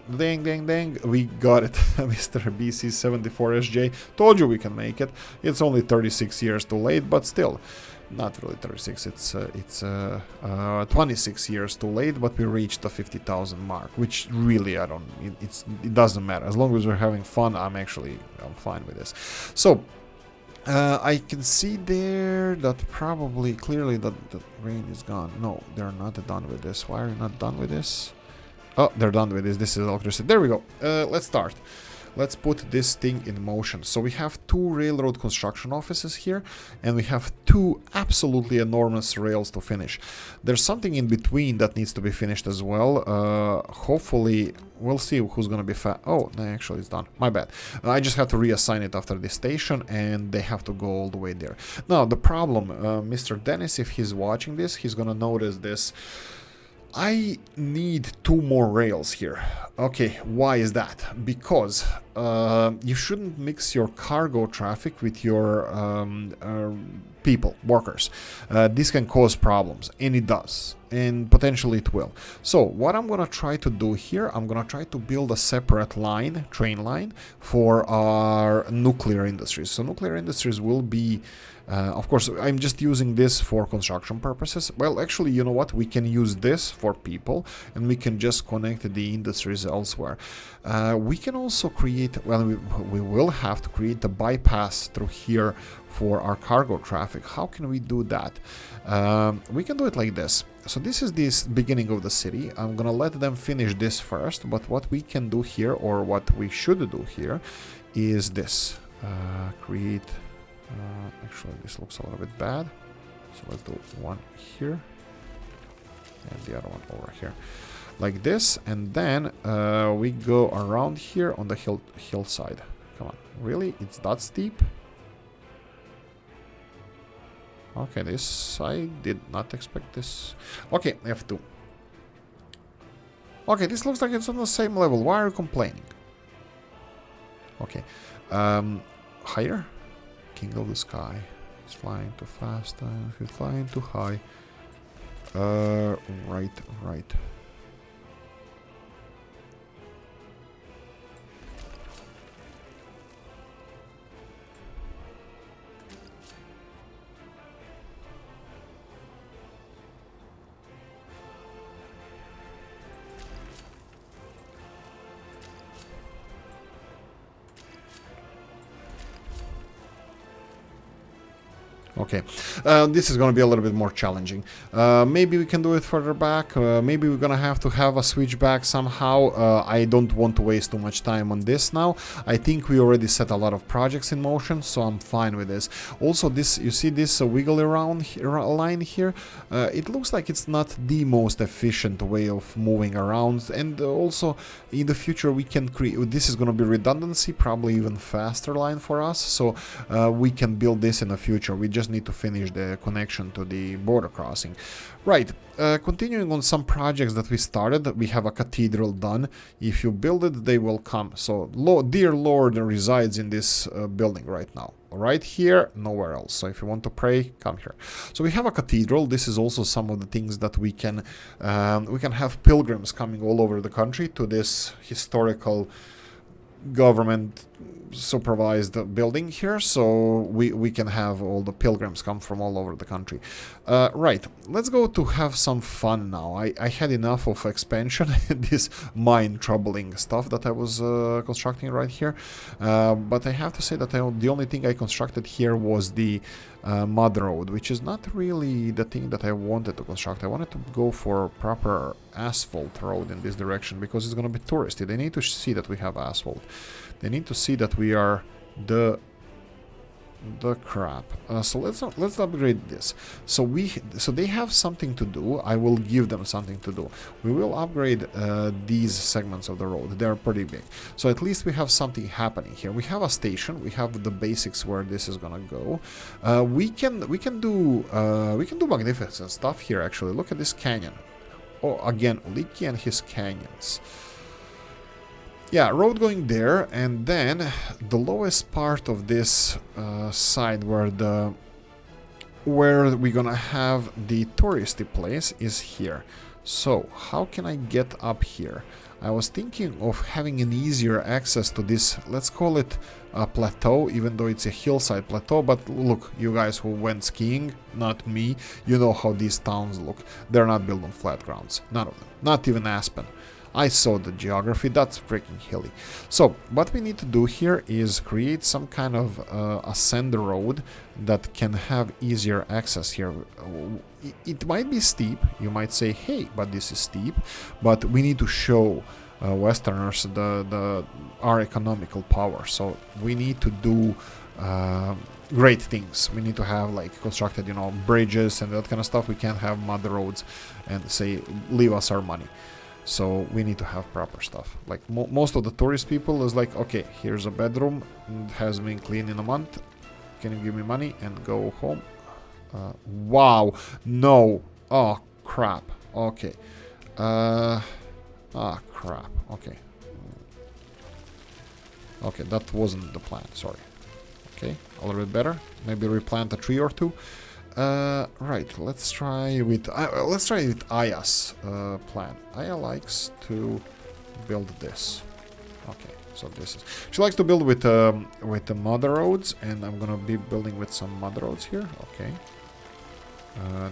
Speaker 1: We got it. Mr. BC74SJ. Told you we can make it. It's only 36 years too late, but still. Not really 36, it's 26 years too late, but we reached the 50,000 mark, which really, it doesn't matter. As long as we're having fun, I'm fine with this. So, I can see there that clearly the rain is gone. No, they're not done with this. Why are you not done with this? Oh, they're done with this. This is electricity. There we go. Let's start. Let's put this thing in motion. So we have 2 railroad construction offices here, and we have 2 absolutely enormous rails to finish. There's something in between that needs to be finished as well. Hopefully, we'll see who's gonna be Oh, no, actually it's done. My bad. I just have to reassign it after this station, and they have to go all the way there. Now, the problem, Mr. Dennis, if he's watching this, he's gonna notice this. I need 2 more rails here. Okay, why is that? Because you shouldn't mix your cargo traffic with your people, workers. This can cause problems, and it does, and potentially it will. So what I'm gonna try to do here, I'm gonna try to build a separate line, train line, for our nuclear industries. So nuclear industries will be of course, I'm just using this for construction purposes. Well, actually, you know what? We can use this for people, and we can just connect the industries elsewhere. We can also create, well, we will have to create a bypass through here for our cargo traffic. How can we do that? We can do it like this. So this is this beginning of the city. I'm gonna let them finish this first, but what we can do here, or what we should do here, is this. Create... actually, this looks a little bit bad. So let's do one here. And the other one over here. Like this. And then we go around here on the hillside. Come on. Really? It's that steep? Okay, this... I did not expect this. Okay, F2. Okay, this looks like it's on the same level. Why are you complaining? Okay. Higher? King of the sky. He's flying too fast. He's flying too high. Right. Okay, this is going to be a little bit more challenging. Maybe we can do it further back. Maybe we're going to have a switchback somehow. I don't want to waste too much time on this now. I think we already set a lot of projects in motion, so I'm fine with this. Also, this, you see this wiggle around line here? It looks like it's not the most efficient way of moving around, and also in the future we can create, this is going to be redundancy, probably even faster line for us, so we can build this in the future. We just need to finish the connection to the border crossing. Right, continuing on some projects that we started, we have a cathedral done. If you build it, they will come. So, dear Lord resides in this building right now. Right here, nowhere else. So if you want to pray, come here. So we have a cathedral. This is also some of the things that we can have pilgrims coming all over the country to this historical government supervised building here, so we can have all the pilgrims come from all over the country. Right, let's go to have some fun now. I had enough of expansion, this mind-troubling stuff that I was constructing right here. But I have to say that the only thing I constructed here was the mud road, which is not really the thing that I wanted to construct. I wanted to go for proper asphalt road in this direction because it's going to be touristy. They need to see that we have asphalt. They need to see that we are the crap. So let's upgrade this. So they have something to do. I will give them something to do. We will upgrade these segments of the road. They are pretty big. So at least we have something happening here. We have a station. We have the basics where this is gonna go. We can do magnificent stuff here. Actually, look at this canyon. Oh, again, Oolykee and his canyons. Yeah, road going there, and then the lowest part of this side where we're gonna have the touristy place is here. So how can I get up here? I was thinking of having an easier access to this, let's call it a plateau, even though it's a hillside plateau. But look, you guys who went skiing, not me, you know how these towns look. They're not built on flat grounds, none of them, not even Aspen. I saw the geography, that's freaking hilly. So what we need to do here is create some kind of ascend road that can have easier access here. It might be steep, you might say, hey, but this is steep, but we need to show Westerners our economical power. So we need to do great things. We need to have like constructed, you know, bridges and that kind of stuff. We can't have mud roads and say, leave us our money. So we need to have proper stuff. Like most of the tourist people is like, okay, here's a bedroom, it has been cleaned in a month. Can you give me money and go home? Wow, no. Oh crap. Okay. Crap. Okay. Okay, that wasn't the plan. Sorry. Okay, a little bit better. Maybe replant a tree or two. Right, let's try with Aya's plan. Aya likes to build this. Okay, so this is, she likes to build with the mud roads, and I'm gonna be building with some mud roads here. Okay,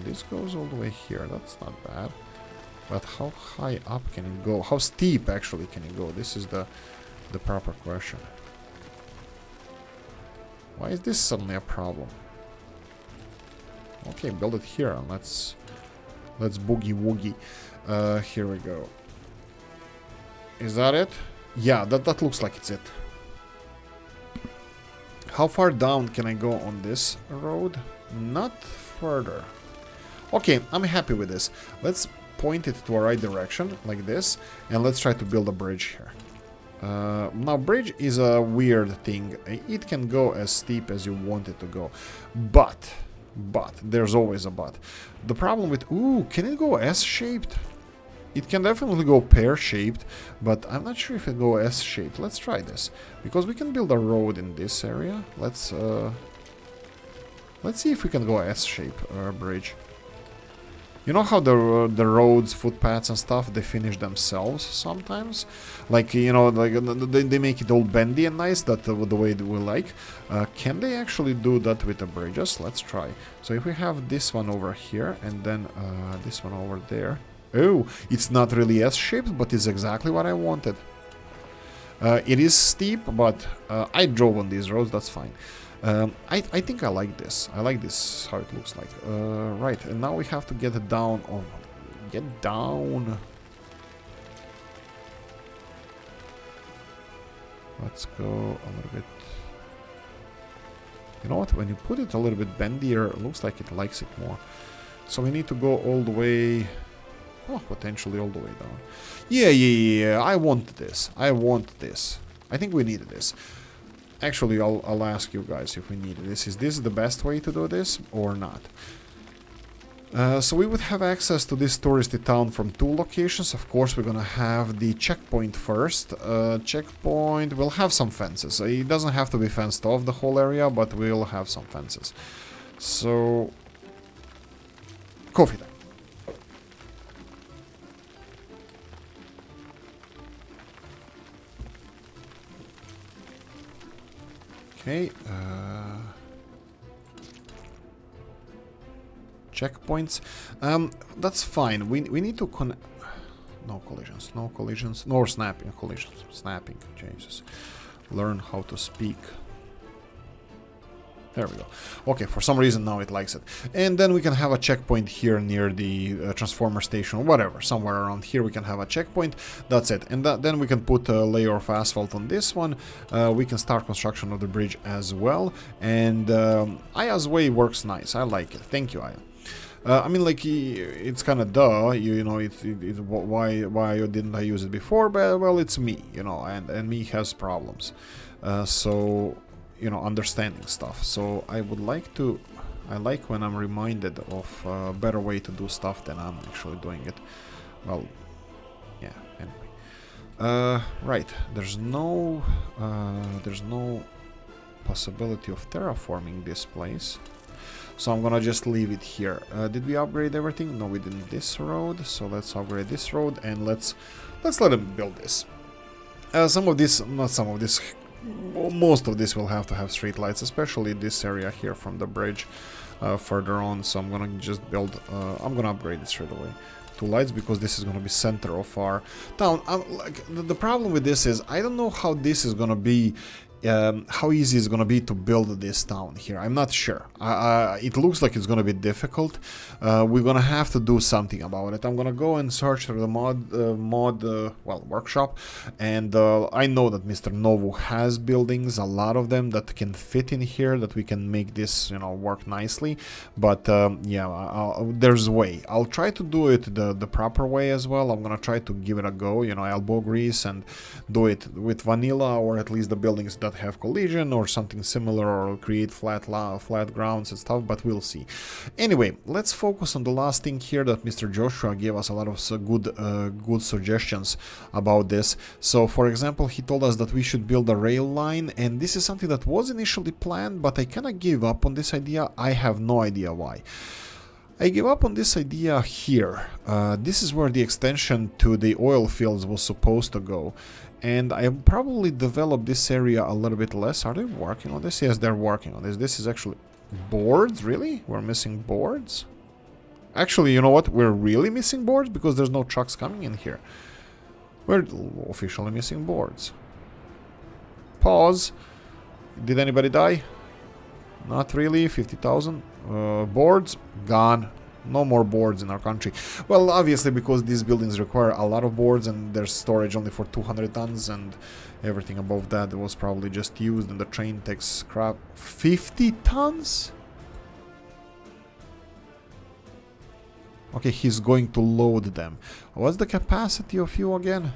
Speaker 1: this goes all the way here. That's not bad, but how high up can it go? How steep actually can it go? This is the proper question. Why is this suddenly a problem? Okay, build it here, and let's boogie woogie. Here we go. Is that it? Yeah, that looks like it's it. How far down can I go on this road? Not further. Okay, I'm happy with this. Let's point it to a right direction, like this, and let's try to build a bridge here. Now, bridge is a weird thing. It can go as steep as you want it to go, but there's always a but. The problem with, ooh, can it go S-shaped? It can definitely go pear-shaped, but I'm not sure if it go S-shaped. Let's try this, because we can build a road in this area. Let's see if we can go S-shape bridge. You know how the roads, footpaths and stuff, they finish themselves sometimes? Like, you know, like they make it all bendy and nice, that the way we like. Can they actually do that with the bridges? Let's try. So if we have this one over here and then this one over there. Oh, it's not really S-shaped, but it's exactly what I wanted. It is steep, but I drove on these roads, that's fine. I think I like this. I like this, how it looks like. Right, and now we have to get it down. Oh, get down. Let's go a little bit. You know what? When you put it a little bit bendier, it looks like it likes it more. So we need to go all the way. Oh, potentially all the way down. Yeah. I want this. I want this. I think we need this. Actually, I'll ask you guys if we need this. Is this the best way to do this or not? So we would have access to this touristy town from two locations. Of course, we're gonna have the checkpoint first. Checkpoint will have some fences. It doesn't have to be fenced off the whole area, but we'll have some fences. So, coffee time. Okay. Checkpoints. That's fine. We need to no collisions. No collisions. No snapping collisions. Snapping. Jesus. Learn how to speak. There we go. Okay, for some reason now it likes it. And then we can have a checkpoint here near the transformer station or whatever. Somewhere around here we can have a checkpoint. That's it. And then we can put a layer of asphalt on this one. We can start construction of the bridge as well. And Aya's way works nice. I like it. Thank you, Aya. I mean, like, it's kind of duh, you know, why didn't I use it before? But, well, it's me, you know, and me has problems. So, you know, understanding stuff. So I would like to, I like when I'm reminded of a better way to do stuff than I'm actually doing it. Well, yeah, anyway. Right, there's no possibility of terraforming this place. So I'm gonna just leave it here. Did we upgrade everything? No, we didn't. This road. So let's upgrade this road and let's let him build this. Some of this, not some of this, most of this will have to have street lights, especially this area here from the bridge further on. So I'm gonna just build. I'm gonna upgrade it straight away to lights because this is gonna be center of our town. Like the problem with this is I don't know how this is gonna be. How easy it's gonna be to build this town here. I'm not sure. It looks like it's gonna be difficult. We're gonna have to do something about it. I'm gonna go and search through the workshop, and I know that Mr. Novu has buildings, a lot of them that can fit in here, that we can make this, you know, work nicely. But yeah, there's a way. I'll try to do it the proper way as well. I'm gonna try to give it a go, you know, elbow grease, and do it with vanilla, or at least the buildings that have collision or something similar, or create flat grounds and stuff, but we'll see. Anyway, let's focus on the last thing here that Mr. Joshua gave us a lot of good suggestions about this. So for example, he told us that we should build a rail line, and this is something that was initially planned, but I kind of gave up on this idea. I have no idea why. I gave up on this idea here. This is where the extension to the oil fields was supposed to go. And I probably developed this area a little bit less. Are they working on this? Yes, they're working on this. This is actually boards, really? We're missing boards? Actually, you know what? We're really missing boards because there's no trucks coming in here. We're officially missing boards. Pause. Did anybody die? Not really. 50,000. Boards gone. No more boards in our country. Well, obviously because these buildings require a lot of boards, and there's storage only for 200 tons, and everything above that was probably just used, and the train takes crap. 50 tons? Okay, he's going to load them. What's the capacity of you again?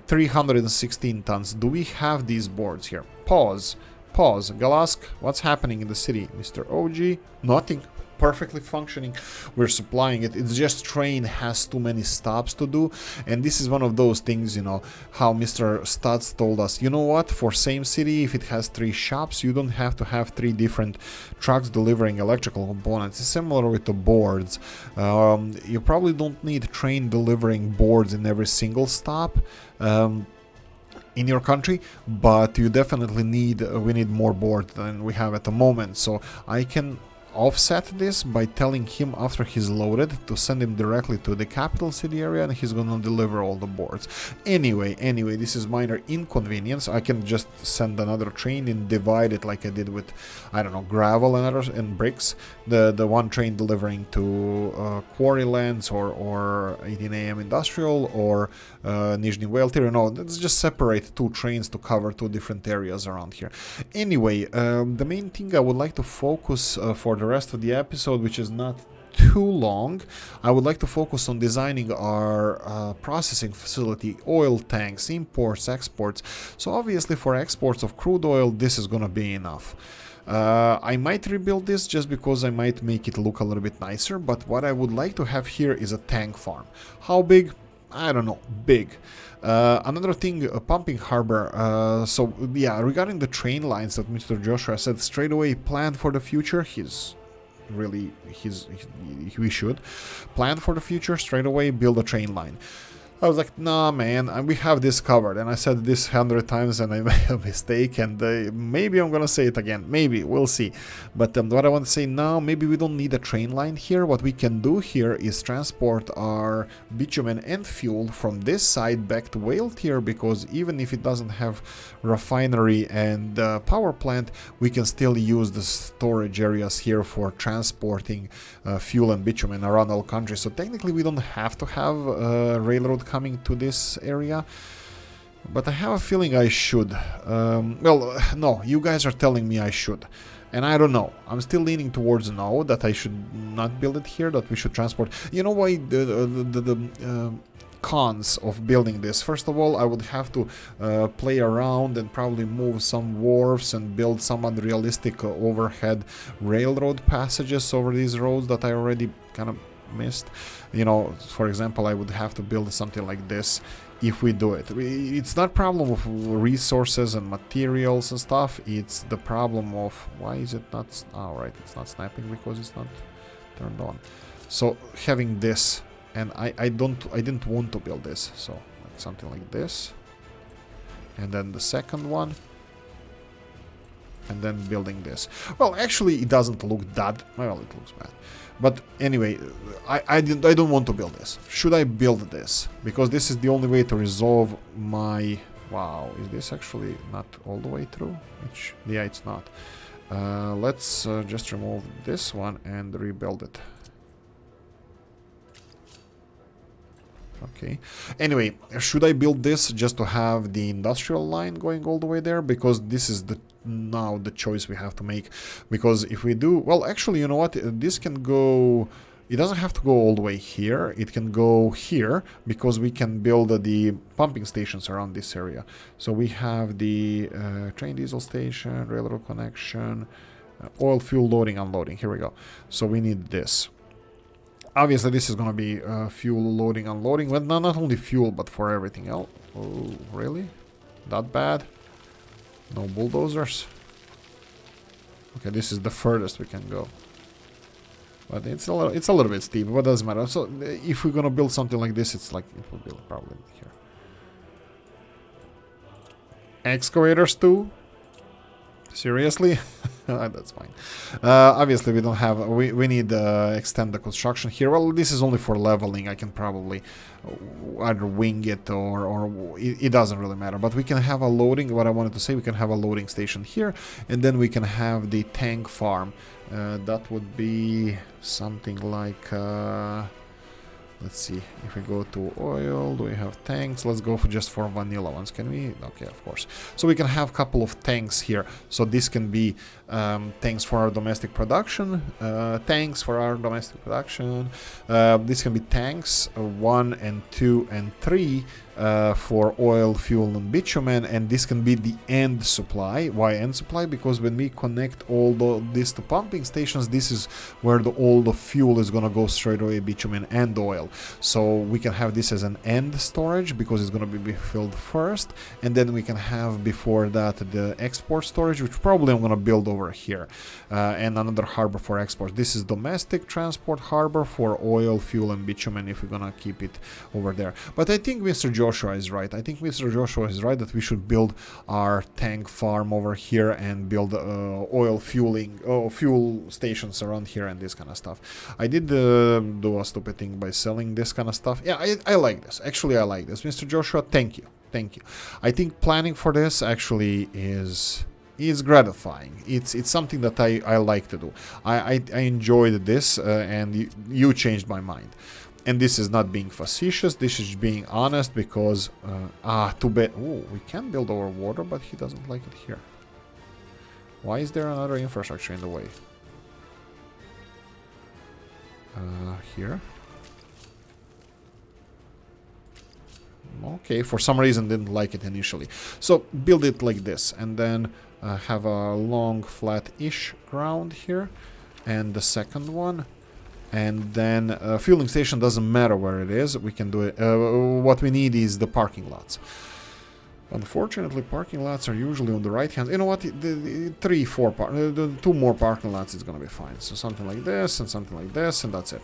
Speaker 1: 316 tons. Do we have these boards here? Pause. Pause. Galask, what's happening in the city? Mr. OG, nothing. Perfectly functioning. We're supplying it. It's just train has too many stops to do, and this is one of those things, you know, how Mr. Stutz told us, you know what, for same city, if it has 3 shops, you don't have to have 3 different trucks delivering electrical components. It's similar with the boards. You probably don't need train delivering boards in every single stop. In your country, but you definitely need we need more boards than we have at the moment. So I can offset this by telling him after he's loaded to send him directly to the capital city area, and he's gonna deliver all the boards. Anyway, this is minor inconvenience. I can just send another train and divide it like I did with, I don't know, gravel and bricks. The one train delivering to Quarry Lands or 18 AM Industrial or Nizhny Vale. No, let's just separate 2 trains to cover 2 different areas around here. Anyway, the main thing I would like to focus for the rest of the episode, which is not too long, I would like to focus on designing our processing facility, oil tanks, imports, exports. So obviously for exports of crude oil, this is gonna be enough. I might rebuild this just because I might make it look a little bit nicer, but what I would like to have here is a tank farm. How big? I don't know. Big. Another thing, a pumping harbor. So yeah, regarding the train lines that Mr. Joshua said straight away, plan for the future. We should plan for the future straight away, build a train line. I was like, nah, man, we have this covered. And I said this 100 times and I made a mistake. And maybe I'm going to say it again. Maybe. We'll see. But what I want to say now, maybe we don't need a train line here. What we can do here is transport our bitumen and fuel from this side back to Whale Tier, because even if it doesn't have refinery and power plant, we can still use the storage areas here for transporting fuel and bitumen around all countries. So technically we don't have to have a railroad coming to this area, but I have a feeling I should. Well, no, you guys are telling me I should, and I don't know. I'm still leaning towards no, that I should not build it here, that we should transport. You know why the cons of building this? First of all, I would have to play around and probably move some wharfs and build some unrealistic overhead railroad passages over these roads that I already kind of missed. You know, for example, I would have to build something like this if we do it. It's not problem of resources and materials and stuff, it's the problem of why is it not... Oh, right, it's not snapping because it's not turned on. So having this, and I didn't want to build this, so like something like this, and then the second one, and then building this. Well, actually it doesn't look that well, it looks bad. But anyway, I don't want to build this. Should I build this? Because this is the only way to resolve my... Wow, is this actually not all the way through? Yeah, it's not. Let's just remove this one and rebuild it. Okay. Anyway, should I build this just to have the industrial line going all the way there? Because this is now the choice we have to make. Because if we do... Well, actually, you know what? This can go... It doesn't have to go all the way here. It can go here, because we can build the pumping stations around this area. So we have the train diesel station, railroad connection, oil, fuel, loading, unloading. Here we go. So we need this. Obviously, this is going to be fuel loading, unloading, but not only fuel, but for everything else. Oh, really? That bad? No bulldozers? Okay, this is the furthest we can go. But it's a little bit steep, but it doesn't matter. So if we're going to build something like this, it's like it will build probably here. Excavators too? Seriously? That's fine. Obviously, we don't have... We need extend the construction here. Well, this is only for leveling. I can probably either wing it or it doesn't really matter. But we can have a loading... What I wanted to say, we can have a loading station here. And then we can have the tank farm. That would be something like... let's see, if we go to oil, do we have tanks? Let's go just for vanilla ones, can we? Okay, of course. So we can have a couple of tanks here. So this can be tanks for our domestic production, this can be tanks 1 and 2 and 3 for oil, fuel and bitumen, and this can be the end supply. Why end supply? Because when we connect all this to pumping stations, this is where all the fuel is gonna go straight away, bitumen and oil. So we can have this as an end storage because it's gonna be filled first, and then we can have before that the export storage, which probably I'm gonna build over here, and another harbor for export. This is domestic transport harbor for oil, fuel and bitumen if we're gonna keep it over there. But I think Mr. Joshua is right. I think Mr. Joshua is right that we should build our tank farm over here and build oil fuel stations around here and this kind of stuff. I did do a stupid thing by selling this kind of stuff. Yeah, I like this. Actually, I like this. Mr. Joshua, thank you. Thank you. I think planning for this actually is gratifying. It's something that I like to do. I enjoyed this and you changed my mind. And this is not being facetious, this is being honest, because too bad. Oh, we can build over water, but he doesn't like it here. Why is there another infrastructure in the way? Here. Okay, for some reason didn't like it initially. So build it like this, and then have a long flat-ish ground here, and the second one. And then fueling station doesn't matter where it is, we can do it. What we need is the parking lots. Unfortunately, parking lots are usually on the right hand. You know what? The 2 more parking lots is gonna be fine. So something like this and something like this, and that's it.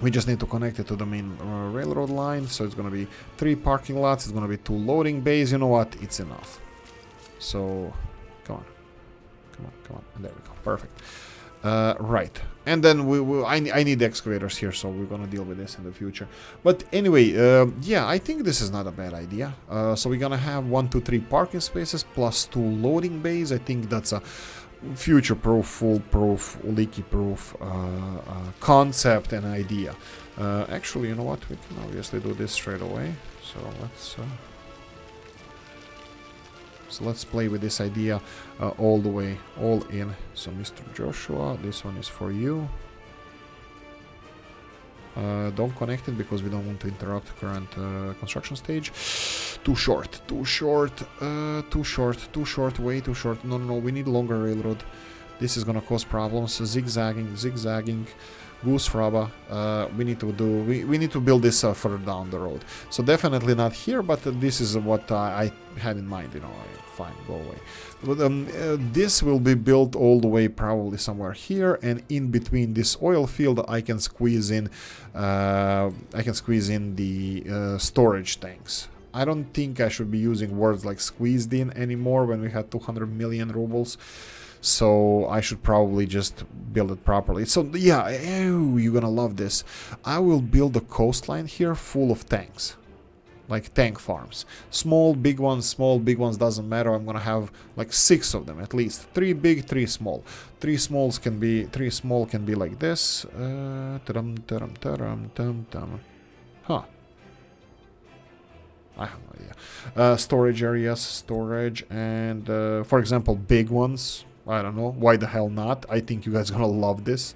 Speaker 1: We just need to connect it to the main railroad line. So it's going to be 3 parking lots. It's going to be 2 loading bays. You know what? It's enough. So, come on. Come on, come on. And there we go. Perfect. Right. And then I need excavators here, so we're gonna deal with this in the future. But anyway, yeah, I think this is not a bad idea. So we're gonna have 1, 2, 3 parking spaces plus 2 loading bays. I think that's a future-proof, foolproof, Oolykee-proof concept and idea. Actually, you know what? We can obviously do this straight away. So let's play with this idea all the way, all in. So Mr. Joshua, this one is for you. Don't connect it because we don't want to interrupt the current construction stage. Too short, too short, too short, too short, way too short. No, no, no, we need longer railroad. This is gonna cause problems. Zigzagging, zigzagging. Goose Fraba. We need to build this further down the road. So definitely not here, but this is what I had in mind. You know, fine, go away. But this will be built all the way probably somewhere here, and in between this oil field, I can squeeze in. The storage tanks. I don't think I should be using words like squeezed in anymore when we had 200 million rubles. So I should probably just build it properly. So yeah, you're gonna love this. I will build a coastline here full of tanks. Like tank farms. Small, big ones, doesn't matter. I'm gonna have like 6 of them at least. 3 big, 3 small. 3 small can be like this. Huh. I have no idea. Storage areas, storage, and for example, big ones. I don't know. Why the hell not? I think you guys are gonna love this.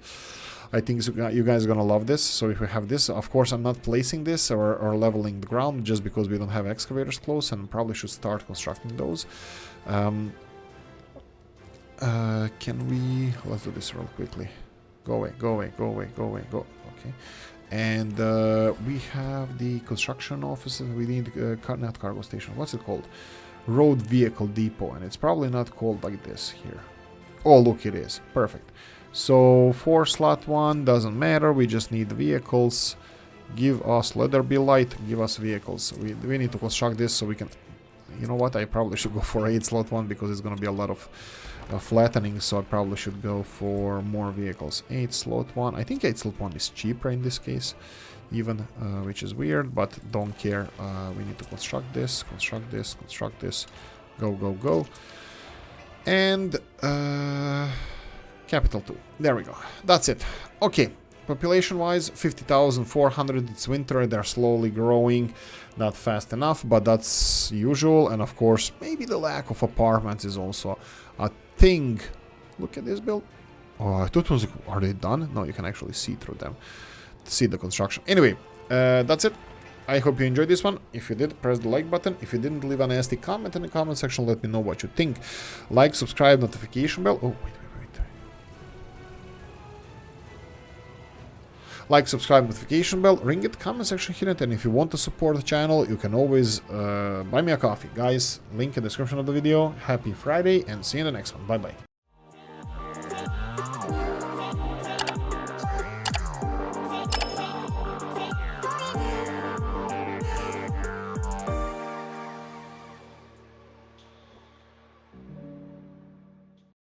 Speaker 1: I think you guys are gonna love this. So if we have this, of course I'm not placing this or leveling the ground just because we don't have excavators close, and probably should start constructing those. Can we... Let's do this real quickly. Go away, go away, go away, go away, go. Okay. And we have the construction offices. We need not cargo station. What's it called? Road vehicle depot, and it's probably not called like this here. Oh, look, it is. Perfect. So 4 slot 1 doesn't matter. We just need vehicles. Give us, let there be light. Give us vehicles. We need to construct this so we can. You know what? I probably should go for 8 slot 1 because it's gonna be a lot of flattening. So I probably should go for more vehicles. 8 slot 1. I think 8 slot 1 is cheaper in this case, even, which is weird, but don't care. We need to construct this, construct this, construct this. Go, go, go. And capital 2. There we go. That's it. Okay. Population-wise, 50,400. It's winter. They're slowly growing. Not fast enough, but that's usual. And of course, maybe the lack of apartments is also a thing. Look at this build. Oh, I thought it was... Are they done? No, you can actually see through them. See the construction. Anyway, that's it. I hope you enjoyed this one. If you did, press the like button. If you didn't, leave a nasty comment in the comment section. Let me know what you think. Like, subscribe, notification bell. Oh, wait. Like, subscribe, notification bell, ring it, comment section here, and if you want to support the channel, you can always buy me a coffee. Guys, link in the description of the video. Happy Friday, and see you in the next one. Bye-bye.